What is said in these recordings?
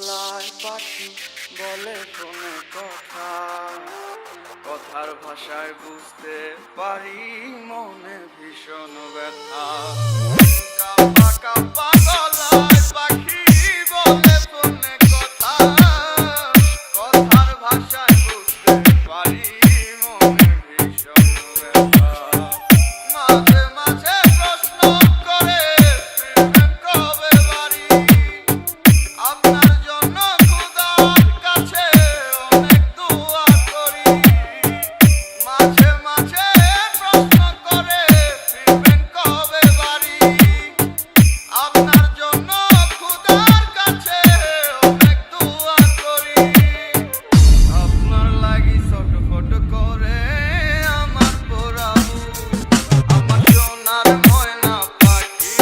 গলায় পাখি বলে কোনো কথা, কথার ভাষায় বুঝতে পারি মনে ভীষণ ব্যথা। কাঁপা কাঁপা গলায় পাখি বলে কোনো কথা, কথার ভাষায় বুঝতে পারি মনে ভীষণ ব্যথা। মাঝে মাঝে প্রশ্ন করে ফিরবেন কবে বাড়ি, আপনার জন্য খোদার কাছে অনেক দোয়া করি। মাঝে মাঝে প্রশ্ন করে ফিরবেন কবে বাড়ি, আপনার জন্য খোদার কাছে অনেক দোয়া করি। আপনার লাগি ছটফট করে আমার পোড়াবু, আমার সোনার ময়না পাখি,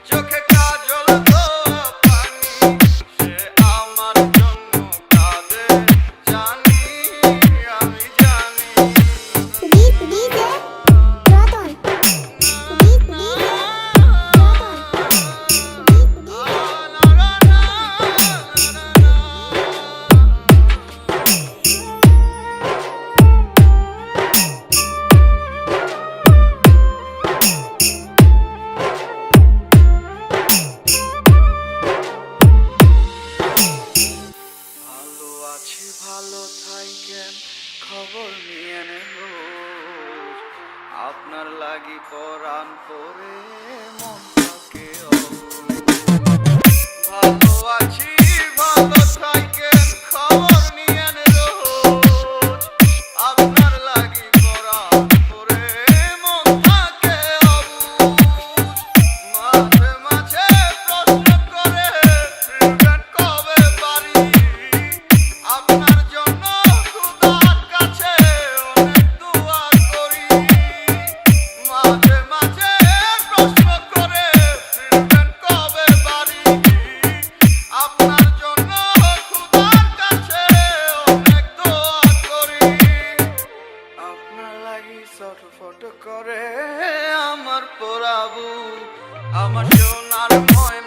চোখে কাজল ধোয়া পানি, সে আমার জন্য কাঁদে জানি, আমি জানি। ভালো আছি ভালো থাইকেন, খবর নিয়ে নেব, আপনার লাগি পরাণ পরে মন থাকে অবুঝ। ভালো আছি ভালো থাইকেন, খবর নিয়ে নেব, আপনার লাগি পরাণ পরে মন থাকে অবুঝ। মাঝে মাঝে প্রশ্ন করে ফিরবেন কবে বাড়ি, আপনার জন্য খোদার কাছে অনেক দোয়া করি। মাঝে মাঝে প্রশ্ন করে ফিরবেন কবে বাড়ি, আপনার জন্য খোদার কাছে অনেক দোয়া করি। আপনার লাগি ছটফট করে আমার পোড়াবু, আমার সোনার ময়না